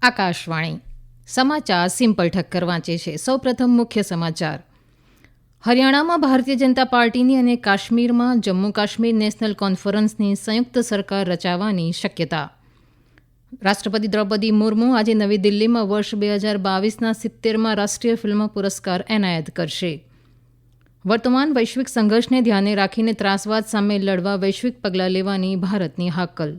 આકાશવાણી સમાચાર સિમ્પલ ઠક્કર વાંચે છે. સૌપ્રથમ મુખ્ય સમાચાર. હરિયાણામાં ભારતીય જનતા પાર્ટીની અને કાશ્મીરમાં જમ્મુ કાશ્મીર નેશનલ કોન્ફરન્સની સંયુક્ત સરકાર રચાવાની શક્યતા. રાષ્ટ્રપતિ દ્રૌપદી મુર્મુ આજે નવી દિલ્હીમાં વર્ષ 2022ના 70મા રાષ્ટ્રીય ફિલ્મ પુરસ્કાર એનાયત કરશે. વર્તમાન વૈશ્વિક સંઘર્ષને ધ્યાને રાખીને ત્રાસવાદ સામે લડવા વૈશ્વિક પગલાં લેવાની ભારતની હાકલ.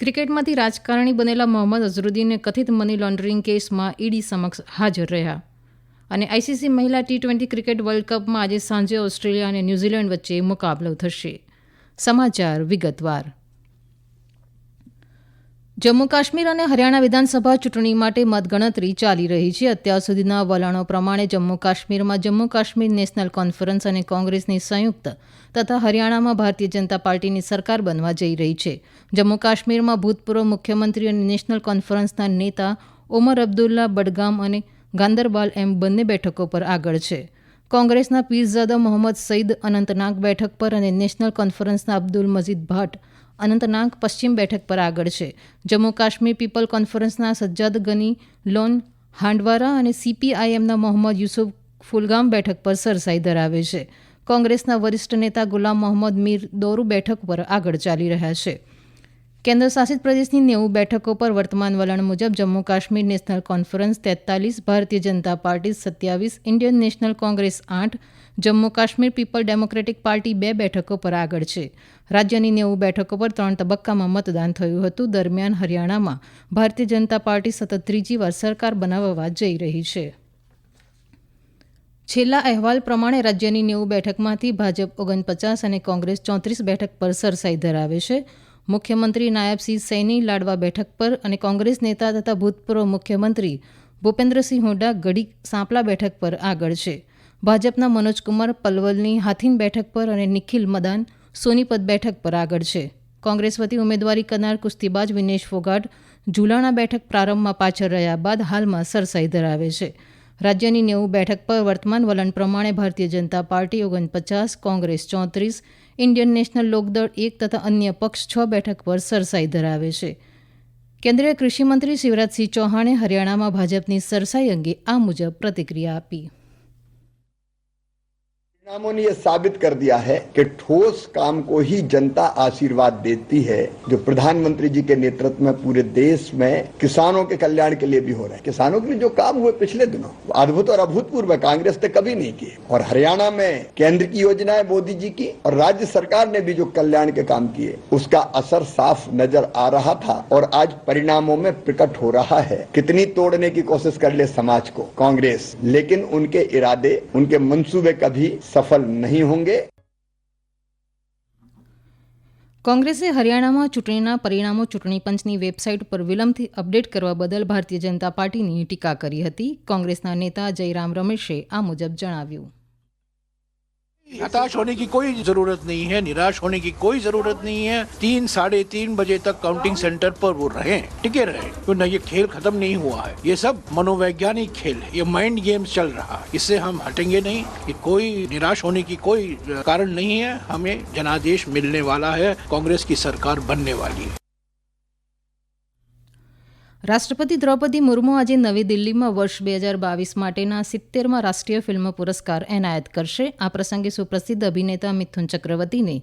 ક્રિકેટમાંથી રાજકારણી બનેલા મોહમ્મદ અઝરુદ્દીન કથિત મની લોન્ડરિંગ કેસમાં ઈડી સમક્ષ હાજર રહ્યા. અને આઈસીસી મહિલા ટી20 ક્રિકેટ વર્લ્ડ કપમાં આજે સાંજે ઓસ્ટ્રેલિયા અને ન્યૂઝીલેન્ડ વચ્ચે મુકાબલો થશે. સમાચાર વિગતવાર. જમ્મુ કાશ્મીર અને હરિયાણા વિધાનસભા ચૂંટણી માટે મતગણતરી ચાલી રહી છે. અત્યાર સુધીના વલણો પ્રમાણે જમ્મુ કાશ્મીરમાં જમ્મુ કાશ્મીર નેશનલ કોન્ફરન્સ અને કોંગ્રેસની સંયુક્ત તથા હરિયાણામાં ભારતીય જનતા પાર્ટીની સરકાર બનવા જઈ રહી છે. જમ્મુ કાશ્મીરમાં ભૂતપૂર્વ મુખ્યમંત્રી અને નેશનલ કોન્ફરન્સના નેતા ઓમર અબ્દુલ્લા બડગામ અને ગાંદરબાલ એમ બંને બેઠકો પર આગળ છે. કોંગ્રેસના પીરઝાદા મોહમ્મદ સઈદ અનંતનાગ બેઠક પર અને નેશનલ કોન્ફરન્સના અબ્દુલ મજીદ ભાટ અનંતનાગ પશ્ચિમ બેઠક પર આગળ છે. જમ્મુ કાશ્મીર પીપલ કોન્ફરન્સના સજ્જાદ ગની લોન હાંડવારા અને સીપીઆઈએમના મોહમ્મદ યુસુફ ફુલગામ બેઠક પર સરસાઈ ધરાવે છે. કોંગ્રેસના વરિષ્ઠ નેતા ગુલામ મોહમ્મદ મીર દોરુ બેઠક પર આગળ ચાલી રહ્યા છે. કેન્દ્ર શાસિત પ્રદેશની 90 બેઠકો પર વર્તમાન વલણ મુજબ જમ્મુ કાશ્મીર નેશનલ કોન્ફરન્સ 43, ભારતીય જનતા પાર્ટી 27, ઇન્ડિયન નેશનલ કોંગ્રેસ 8, જમ્મુ કાશ્મીર પીપલ ડેમોક્રેટિક પાર્ટી 2 બેઠકો પર આગળ છે. રાજ્યની 90 બેઠકો પર 3 તબક્કામાં મતદાન થયું હતું. દરમિયાન હરિયાણામાં ભારતીય જનતા પાર્ટી સતત ત્રીજી વાર સરકાર બનાવવા જઈ રહી છે. છેલ્લા અહેવાલ પ્રમાણે રાજ્યની 90 બેઠકમાંથી ભાજપ 49 અને કોંગ્રેસ 34 બેઠક પર સરસાઈ ધરાવે છે. મુખ્યમંત્રી નાયબસિંહ સૈની લાડવા બેઠક પર અને કોંગ્રેસ નેતા તથા ભૂતપૂર્વ મુખ્યમંત્રી ભૂપેન્દ્રસિંહ હુડ્ડા ગઢી સાંપલા બેઠક પર આગળ છે. ભાજપના મનોજકુમાર પલવલની હાથીન બેઠક પર અને નિખિલ મદાન સોનીપત બેઠક પર આગળ છે. કોંગ્રેસ વતી ઉમેદવારી કરનાર કુસ્તીબાજ વિનેશ ફોગાટ ઝુલાણા બેઠક પ્રારંભમાં પાછળ રહ્યા બાદ હાલમાં સરસાઈ ધરાવે છે. રાજ્યની 90 બેઠક પર વર્તમાન વલણ પ્રમાણે ભારતીય Janata party 49, Congress 34, Indian national Lokdal 1 તથા અન્ય પક્ષ 6 બેઠક પર સરસાઈ ધરાવે છે. કેન્દ્રીય કૃષિમંત્રી શિવરાજસિંહ ચૌહાણે હરિયાણામાં ભાજપની સરસાઈ અંગે આ મુજબ પ્રતિક્રિયા આપી. परिणामों ने यह साबित कर दिया है कि ठोस काम को ही जनता आशीर्वाद देती है. जो प्रधानमंत्री जी के नेतृत्व में पूरे देश में किसानों के कल्याण के लिए भी हो रहा है. किसानों के लिए जो काम हुए पिछले दिनों अद्भुत और अभूतपूर्व कांग्रेस ने कभी नहीं किए. और हरियाणा में केंद्र की योजनाएं मोदी जी की और राज्य सरकार ने भी जो कल्याण के काम किए उसका असर साफ नजर आ रहा था और आज परिणामों में प्रकट हो रहा है. कितनी तोड़ने की कोशिश कर ले समाज को कांग्रेस, लेकिन उनके इरादे, उनके मंसूबे कभी सफल नहीं होंगे. કોંગ્રેસે હરિયાણામાં ચૂંટણીના પરિણામો ચૂંટણી પંચની વેબસાઇટ પર વિલંબથી અપડેટ કરવા બદલ ભારતીય જનતા પાર્ટીની ટીકા કરી હતી. કોંગ્રેસના નેતા જયરામ રમેશે આ મુજબ જણાવ્યું. हताश होने की कोई जरूरत नहीं है, निराश होने की कोई जरूरत नहीं है. 3, 3:30 बजे तक काउंटिंग सेंटर पर वो रहें, टिके रहें, क्योंकि ये खेल खत्म नहीं हुआ है. ये सब मनोवैज्ञानिक खेल है, ये माइंड गेम्स चल रहा है. इससे हम हटेंगे नहीं. ये कोई निराश होने की कोई कारण नहीं है. हमें जनादेश मिलने वाला है, कांग्रेस की सरकार बनने वाली है. રાષ્ટ્રપતિ દ્રૌપદી મુર્મુ આજે નવી દિલ્હીમાં વર્ષ 2022 માટેના 70મા રાષ્ટ્રીય ફિલ્મ પુરસ્કાર એનાયત કરશે. આ પ્રસંગે સુપ્રસિદ્ધ અભિનેતા મિથુન ચક્રવર્તીને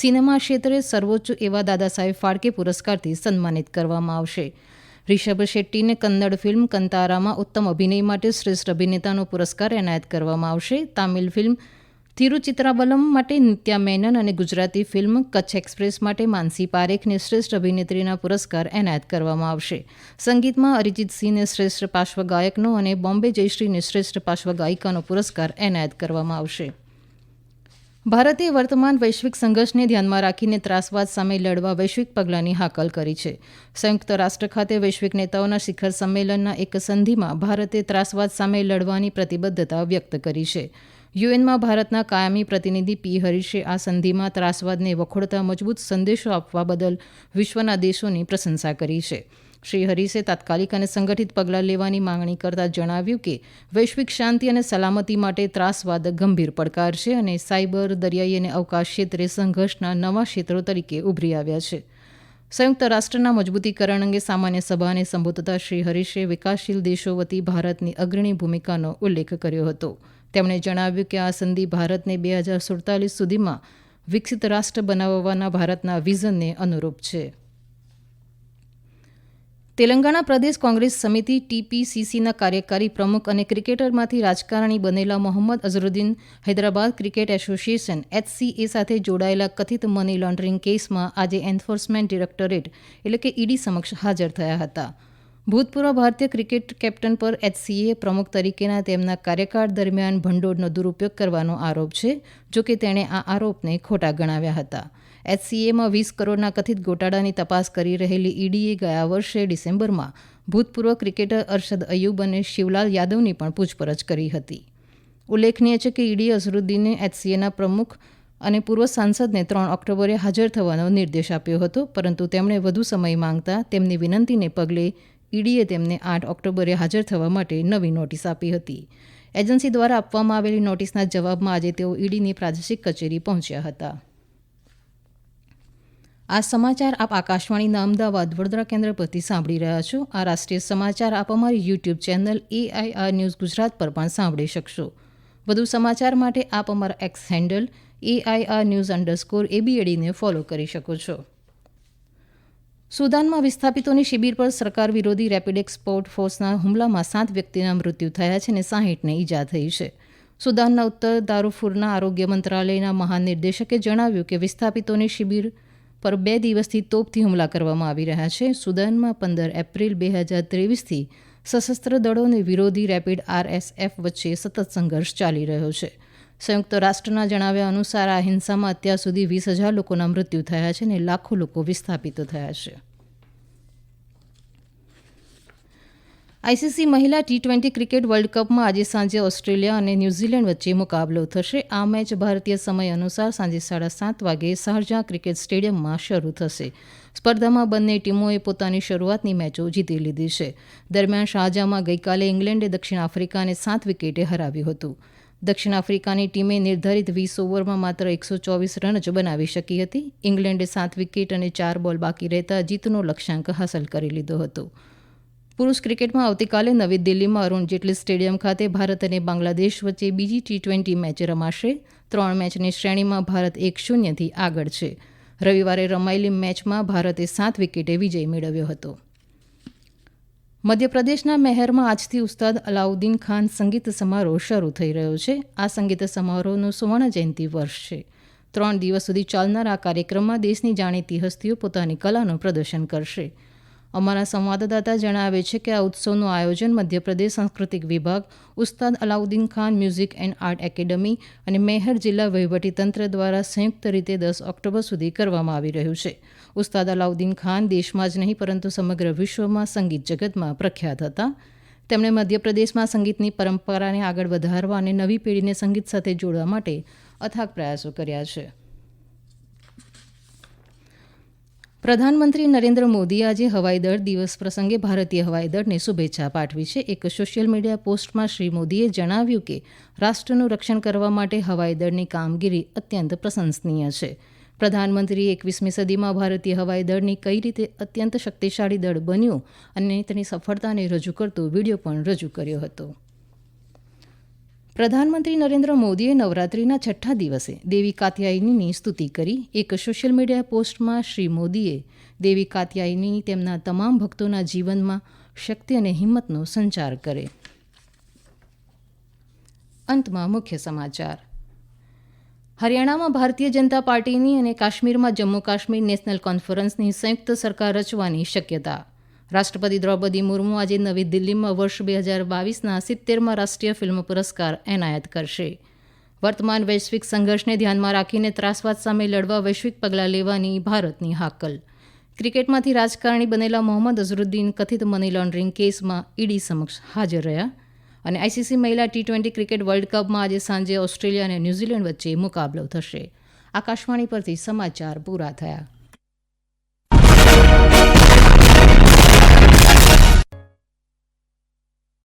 સિનેમા ક્ષેત્રે સર્વોચ્ચ એવા દાદા સાહેબ ફાળકે પુરસ્કારથી સન્માનિત કરવામાં આવશે. રિષભ શેટ્ટીને કન્નડ ફિલ્મ કંતારામાં ઉત્તમ અભિનય માટે શ્રેષ્ઠ અભિનેતાનો પુરસ્કાર એનાયત કરવામાં આવશે. તામિલ ફિલ્મ તિરુચિત્રાબલમ માટે નિત્યા મેનન અને ગુજરાતી ફિલ્મ કચ્છ એક્સપ્રેસ માટે માનસી પારેખને શ્રેષ્ઠ અભિનેત્રીના પુરસ્કાર એનાયત કરવામાં આવશે. સંગીતમાં અરિજીત સિંહને શ્રેષ્ઠ પાર્શ્વગાયકનો અને બોમ્બે જયશ્રીને શ્રેષ્ઠ પાર્શ્વગાયિકાનો પુરસ્કાર એનાયત કરવામાં આવશે. ભારતે વર્તમાન વૈશ્વિક સંઘર્ષને ધ્યાનમાં રાખીને ત્રાસવાદ સામે લડવા વૈશ્વિક પગલાંની હાકલ કરી છે. સંયુક્ત રાષ્ટ્ર ખાતે વૈશ્વિક નેતાઓના શિખર સંમેલનના એક સંધિમાં ભારતે ત્રાસવાદ સામે લડવાની પ્રતિબદ્ધતા વ્યક્ત કરી છે. યુએનમાં ભારતના કાયમી પ્રતિનિધિ પી હરીશે આ સંધિમાં ત્રાસવાદને વખોડતા મજબૂત સંદેશો આપવા બદલ વિશ્વના દેશોની પ્રશંસા કરી છે. શ્રી હરીસે તાત્કાલિક અને સંગઠિત પગલાં લેવાની માંગણી કરતા જણાવ્યું કે વૈશ્વિક શાંતિ અને સલામતી માટે ત્રાસવાદ ગંભીર પડકાર છે અને સાયબર, દરિયાઈ અને અવકાશ ક્ષેત્રે સંઘર્ષના નવા ક્ષેત્રો તરીકે ઉભરી આવ્યા છે. સંયુક્ત રાષ્ટ્રના મજબૂતીકરણ અંગે સામાન્ય સભાને સંબોધતા શ્રી હરીશે વિકાસશીલ દેશો વતી ભારતની અગ્રણી ભૂમિકાનો ઉલ્લેખ કર્યો હતો. તેમણે જણાવ્યું કે આ સંધિ ભારતને 2047 સુધીમાં વિકસિત રાષ્ટ્ર બનાવવાના ભારતના વિઝનને અનુરૂપ છે. તેલંગાણા પ્રદેશ કોંગ્રેસ સમિતિ ટીપીસીસીના કાર્યકારી પ્રમુખ અને ક્રિકેટરમાંથી રાજકારણી બનેલા મોહમ્મદ અઝહરુદ્દીન હૈદરાબાદ ક્રિકેટ એસોસિએશન HCA સાથે જોડાયેલા કથિત મની લોન્ડરિંગ કેસમાં આજે એન્ફોર્સમેન્ટ ડિરેક્ટોરેટ એટલે કે ઈડી સમક્ષ હાજર થયા હતા. ભૂતપૂર્વ ભારતીય ક્રિકેટ કેપ્ટન પર HCA પ્રમુખ તરીકેના તેમના કાર્યકાળ દરમિયાન ભંડોળનો દુરુપયોગ કરવાનો આરોપ છે. જોકે તેણે આ આરોપને ખોટા ગણાવ્યા હતા. HCAમાં 20 કરોડના કથિત ગોટાળાની તપાસ કરી રહેલી ઈડીએ ગયા વર્ષે ડિસેમ્બરમાં ભૂતપૂર્વ ક્રિકેટર અરશદ અયુબ અને શિવલાલ યાદવની પણ પૂછપરછ કરી હતી. ઉલ્લેખનીય છે કે ઈડીએ અઝહરુદ્દીનને HCAના પ્રમુખ અને પૂર્વ સાંસદને 3 ઓક્ટોબરે હાજર થવાનો નિર્દેશ આપ્યો હતો, પરંતુ તેમણે વધુ સમય માંગતા તેમની વિનંતીને પગલે ઈડીએ તેમને 8 ઓક્ટોબરે હાજર થવા માટે નવી નોટિસ આપી હતી. એજન્સી દ્વારા આપવામાં આવેલી નોટિસના જવાબમાં આજે તેઓ ઈડીની પ્રાદેશિક કચેરી પહોંચ્યા હતા. આ સમાચાર આપ આકાશવાણીના અમદાવાદ વડોદરા કેન્દ્ર પરથી સાંભળી રહ્યા છો. આ રાષ્ટ્રીય સમાચાર આપ અમારી YouTube channel AIR news Gujarat પર પણ સાંભળી શકશો. વધુ સમાચાર માટે આપ અમારા એક્સ હેન્ડલ AIR_news_ABAD ને ફોલો કરી શકો છો. સુદાનમાં વિસ્થાપિતોની શિબિર પર સરકાર વિરોધી રેપિડ એક્સપોર્ટ ફોર્સના હુમલામાં 7 વ્યક્તિના મૃત્યુ થયા છે અને 60ને ઈજા થઈ છે. સુદાનના ઉત્તર દારૂફુરના આરોગ્ય મંત્રાલયના મહાનિર્દેશકે જણાવ્યું કે વિસ્થાપિતોની શિબિર પર 2 દિવસથી તોપથી હુમલા કરવામાં આવી રહ્યા છે. સુદાનમાં 15 એપ્રિલ 2023થી સશસ્ત્ર દળો અને વિરોધી રેપિડ RSF વચ્ચે સતત સંઘર્ષ ચાલી રહ્યો છે. સંયુક્ત રાષ્ટ્રના જણાવ્યા અનુસાર આ હિંસામાં અત્યાર સુધી 20,000 લોકોના મૃત્યુ થયા છે અને લાખો લોકો વિસ્થાપિત થયા છે. ICC મહિલા T20 ક્રિકેટ વર્લ્ડ કપમાં આજે સાંજે ઓસ્ટ્રેલિયા અને ન્યૂઝીલેન્ડ વચ્ચે મુકાબલો થશે. આ મેચ ભારતીય સમય અનુસાર સાંજે 7:30 વાગે શારજાહ ક્રિકેટ સ્ટેડિયમમાં શરૂ થશે. સ્પર્ધામાં બંને ટીમોએ પોતાની શરૂઆતની મેચો જીતી લીધી છે. દરમિયાન શારજાહમાં ગઈકાલે ઇંગ્લેન્ડે દક્ષિણ આફ્રિકાને 7 વિકેટે હરાવ્યું હતું. દક્ષિણ આફ્રિકાની ટીમે નિર્ધારિત 20 ઓવરમાં માત્ર 124 રન જ બનાવી શકી હતી. ઇંગ્લેન્ડે 7 વિકેટ અને 4 બોલ બાકી રહેતા જીતનો લક્ષ્યાંક હાંસલ કરી લીધો હતો. પુરુષ ક્રિકેટમાં આવતીકાલે નવી દિલ્હીમાં અરુણ જેટલી સ્ટેડિયમ ખાતે ભારત અને બાંગ્લાદેશ વચ્ચે બીજી T20 મેચ રમાશે. 3 મેચની શ્રેણીમાં ભારત 1-0થી આગળ છે. રવિવારે રમાયેલી મેચમાં ભારતે 7 વિકેટે વિજય મેળવ્યો હતો. મધ્યપ્રદેશના મહેરમાં આજથી ઉસ્તાદ અલાઉદ્દીન ખાન સંગીત સમારોહ શરૂ થઈ રહ્યો છે. આ સંગીત સમારોહનું સુવર્ણ જયંતિ વર્ષ છે. 3 દિવસ સુધી ચાલનાર આ કાર્યક્રમમાં દેશની જાણીતી હસ્તીઓ પોતાની કલાનું પ્રદર્શન કરશે. અમારા સંવાદદાતા જણાવે છે કે આ ઉત્સવનું આયોજન મધ્યપ્રદેશ સાંસ્કૃતિક વિભાગ, ઉસ્તાદ અલાઉદ્દીન ખાન મ્યુઝિક એન્ડ આર્ટ એકેડમી અને મેહર જિલ્લા વહીવટીતંત્ર દ્વારા સંયુક્ત રીતે 10 ઓક્ટોબર સુધી કરવામાં આવી રહ્યું છે. ઉસ્તાદ અલાઉદ્દીન ખાન દેશમાં જ નહીં પરંતુ સમગ્ર વિશ્વમાં સંગીત જગતમાં પ્રખ્યાત હતા. તેમણે મધ્યપ્રદેશમાં સંગીતની પરંપરાને આગળ વધારવા અને નવી પેઢીને સંગીત સાથે જોડવા માટે અથાગ પ્રયાસો કર્યા છે. પ્રધાનમંત્રી નરેન્દ્ર મોદીએ આજે હવાઈદળ દિવસ પ્રસંગે ભારતીય હવાઈદળને શુભેચ્છા પાઠવી છે. એક સોશિયલ મીડિયા પોસ્ટમાં શ્રી મોદીએ જણાવ્યું કે રાષ્ટ્રનું રક્ષણ કરવા માટે હવાઈદળની કામગીરી અત્યંત પ્રશંસનીય છે. પ્રધાનમંત્રીએ 21મી સદીમાં ભારતીય હવાઈદળની કઈ રીતે અત્યંત શક્તિશાળી દળ બન્યું અને તેની સફળતાને રજૂ કરતો વિડીયો પણ રજૂ કર્યો હતો. પ્રધાનમંત્રી નરેન્દ્ર મોદીએ નવરાત્રિના 6ઠ્ઠા દિવસે દેવી કાત્યાયનીની સ્તુતિ કરી. એક સોશિયલ મીડિયા પોસ્ટમાં શ્રી મોદીએ દેવી કાત્યાયની તેમના તમામ ભક્તોના જીવનમાં શક્તિ અને હિંમતનો સંચાર કરે. અંતમાં મુખ્ય સમાચાર. હરિયાણામાં ભારતીય જનતા પાર્ટીની અને કાશ્મીરમાં જમ્મુ કાશ્મીર નેશનલ કોન્ફરન્સની સંયુક્ત સરકાર રચવાની શક્યતા. રાષ્ટ્રપતિ દ્રૌપદી મુર્મુ આજે નવી દિલ્હીમાં વર્ષ 2022ના 70મા રાષ્ટ્રીય ફિલ્મ પુરસ્કાર એનાયત કરશે. વર્તમાન વૈશ્વિક સંઘર્ષને ધ્યાનમાં રાખીને ત્રાસવાદ સામે લડવા વૈશ્વિક પગલાં લેવાની ભારતની હાકલ. ક્રિકેટમાંથી રાજકારણી બનેલા મોહમ્મદ અઝહરુદ્દીન કથિત મની લોન્ડરિંગ કેસમાં ઈડી સમક્ષ હાજર રહ્યા. અને ICC મહિલા T20 ક્રિકેટ વર્લ્ડ કપમાં આજે સાંજે ઓસ્ટ્રેલિયા અને ન્યૂઝીલેન્ડ વચ્ચે મુકાબલો થશે. આકાશવાણી પરથી સમાચાર પૂરા થયા.